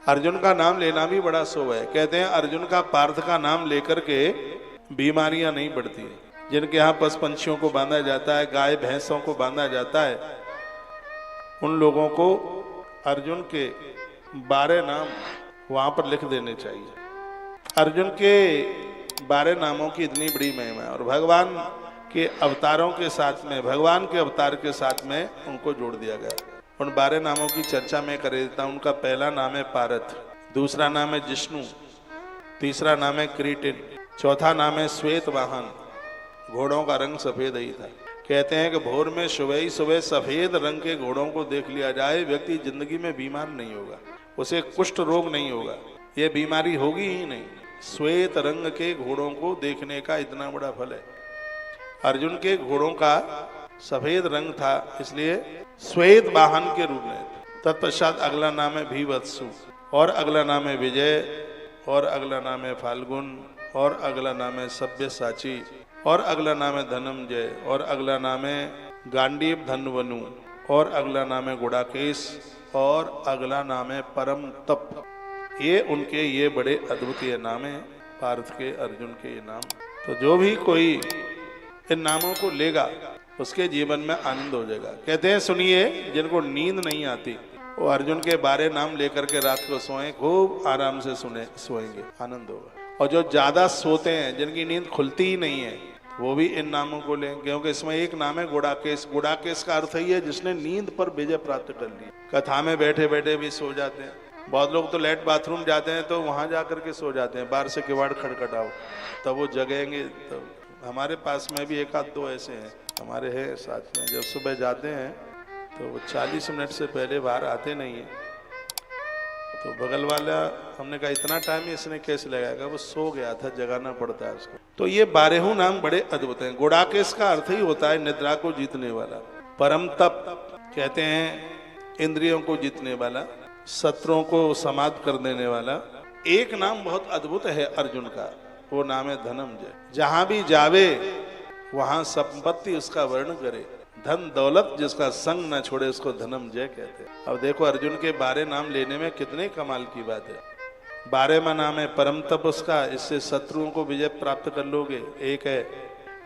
अर्जुन का नाम लेना भी बड़ा शुभ है। कहते हैं अर्जुन का पार्थ का नाम लेकर के बीमारियां नहीं बढ़ती है। जिनके यहाँ पशु पंछियों को बांधा जाता है, गाय भैंसों को बांधा जाता है, उन लोगों को अर्जुन के 12 नाम वहां पर लिख देने चाहिए। अर्जुन के 12 नामों की इतनी बड़ी महिमा है और भगवान के अवतारों के साथ में, भगवान के अवतार के साथ में उनको जोड़ दिया गया। उन 12 नामों की चर्चा मैं कर देता हूं। उनका पहला नाम है पारथ, दूसरा नाम है जिष्णु, तीसरा नाम है क्रीटिन, चौथा नाम है श्वेत वाहन। घोड़ों का रंग सफेद ही था। कहते हैं कि भोर में सुबह ही सुबह सफेद रंग के घोड़ों को देख लिया जाए, व्यक्ति जिंदगी में बीमार नहीं होगा, उसे कुष्ठ रोग नहीं होगा, ये बीमारी होगी ही नहीं। श्वेत रंग के घोड़ों को देखने का इतना बड़ा फल है। अर्जुन के घोड़ों का सफेद रंग था, इसलिए श्वेत वाहन के रूप में। तत्पश्चात अगला नाम है भीवत्सु, और अगला नाम है विजय, और अगला नाम है फाल्गुन, और अगला नाम है सब्यसाची, और अगला नाम है धनंजय, और अगला नाम है गांडीव धन्वनु, और अगला नाम है गुड़ाकेश, और अगला नाम है परम तप। ये उनके ये बड़े अद्वितीय नाम है, पार्थ के, अर्जुन के ये नाम। तो जो भी कोई इन नामों को लेगा उसके जीवन में आनंद हो जाएगा। कहते हैं सुनिए, जिनको नींद नहीं आती वो अर्जुन के 12 नाम लेकर के रात को सोएं, खूब आराम से सोएंगे, आनंद होगा। और जो ज्यादा सोते हैं, जिनकी नींद खुलती ही नहीं है, वो भी इन नामों को लें, क्योंकि इसमें एक नाम है गुड़ाकेश। गुड़ाकेश का अर्थ ही है जिसने नींद पर विजय प्राप्त कर ली। कथा में बैठे बैठे भी सो जाते हैं। बहुत लोग तो लेट बाथरूम जाते हैं तो वहां जा करके सो जाते हैं, बाहर से किवाड़ खड़खड़ाओ तब वो जगेंगे। तब हमारे पास में भी एक आध दो ऐसे हैं, हमारे हैं साथ में, जब सुबह जाते हैं तो वो 40 मिनट से पहले बाहर आते नहीं है। तो बगल वाला, हमने कहा इतना टाइम इसने कैसे लगाएगा, वो सो गया था, जगाना पड़ता है उसको। तो ये 12 नाम बड़े अद्भुत हैं। गुड़ाकेश का अर्थ ही होता है निद्रा को जीतने वाला। परम तप कहते हैं इंद्रियों को जीतने वाला, शत्रुओं को समाप्त कर देने वाला। एक नाम बहुत अद्भुत है अर्जुन का, वो नाम है धनंजय। जहां भी जावे वहां संपत्ति उसका वर्ण करे, धन दौलत जिसका संग न छोड़े उसको धनंजय कहते हैं। अब देखो अर्जुन के 12 नाम लेने में कितने कमाल की बात है। 12वां नाम है परम तप उसका, इससे शत्रुओं को विजय प्राप्त कर लोगे। एक है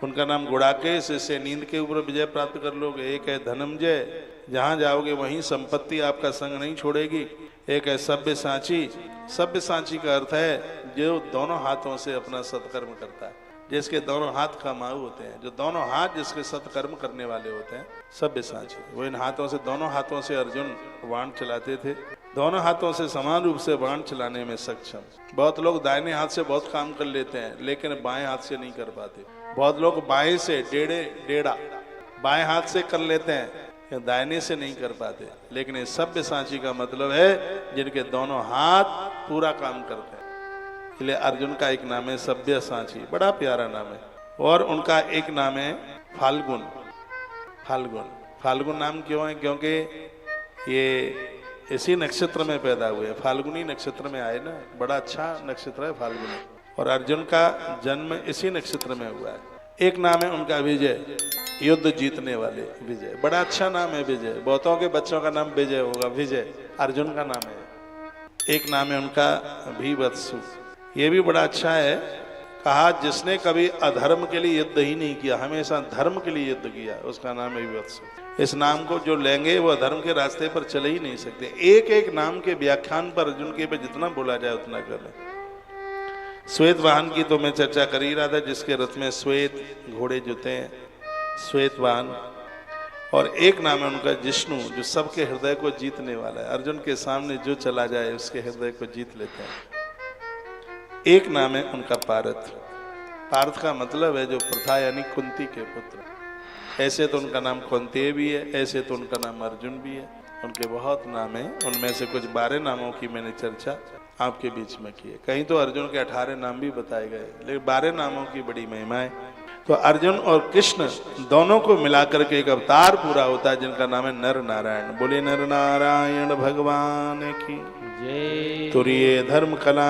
उनका नाम गुड़ाकेश, इससे नींद के ऊपर विजय प्राप्त कर लोगे। एक है धनंजय, जहां जाओगे वहीं संपत्ति आपका संग नहीं छोड़ेगी। एक है सब्यसाची। सब्यसाची का अर्थ है जो दोनों हाथों से अपना सत्कर्म करता है, जिसके दोनों हाथ कमाऊ होते हैं, जो दोनों हाथ जिसके सत्कर्म करने वाले होते हैं, सब्यसाची। वो इन हाथों से, दोनों हाथों से अर्जुन बाण चलाते थे, दोनों हाथों से समान रूप से बाण चलाने में सक्षम। बहुत लोग दाहिने हाथ से बहुत काम कर लेते हैं लेकिन बाएं हाथ से नहीं कर पाते। बहुत लोग बाएं से डेढ़ा बाएं हाथ से कर लेते हैं, दाहिने से नहीं कर पाते। लेकिन ये सब्यसाची का मतलब है जिनके दोनों हाथ पूरा काम करते हैं। इसलिए अर्जुन का एक नाम है सब्यसाची, बड़ा प्यारा नाम है। और उनका एक नाम है फाल्गुन। फाल्गुन फाल्गुन नाम क्यों है? क्योंकि ये इसी नक्षत्र में पैदा हुए, फाल्गुनी नक्षत्र में आए ना, बड़ा अच्छा नक्षत्र है फाल्गुनी। और अर्जुन का जन्म इसी नक्षत्र में हुआ है। एक नाम है उनका विजय, युद्ध जीतने वाले विजय, बड़ा अच्छा नाम है विजय। बहुतों के बच्चों का नाम विजय होगा, विजय अर्जुन का नाम है। एक नाम है उनका भीवत्सु, ये भी बड़ा अच्छा है। कहा जिसने कभी अधर्म के लिए युद्ध ही नहीं किया, हमेशा धर्म के लिए युद्ध किया, उसका नाम है भीवत्सु। इस नाम को जो लेंगे वो अधर्म के रास्ते पर चले ही नहीं सकते। एक एक नाम के व्याख्यान पर अर्जुन के पे जितना बोला जाए उतना कर ले। श्वेत वाहन की तो मैं चर्चा कर ही रहा था, जिसके रथ में श्वेत घोड़े जुते हैं, श्वेत वाहन। और एक नाम है उनका जिष्णु, जो सबके हृदय को जीतने वाला है। अर्जुन के सामने जो चला जाए उसके हृदय को जीत लेते हैं। एक नाम है उनका पारथ। पार्थ का मतलब है जो प्रथा, यानी कुंती के पुत्र। ऐसे तो उनका नाम कुंती भी है, ऐसे तो उनका नाम अर्जुन भी है। उनके बहुत नाम है, उनमें से कुछ 12 नामों की मैंने चर्चा आपके बीच में की है। कहीं तो अर्जुन के 18 नाम भी बताए गए, लेकिन 12 नामों की बड़ी महिमा है। तो अर्जुन और कृष्ण दोनों को मिलाकर के एक अवतार पूरा होता है जिनका नाम है नर नारायण। बोले नर नारायण भगवान की जय। तुरिये धर्म कला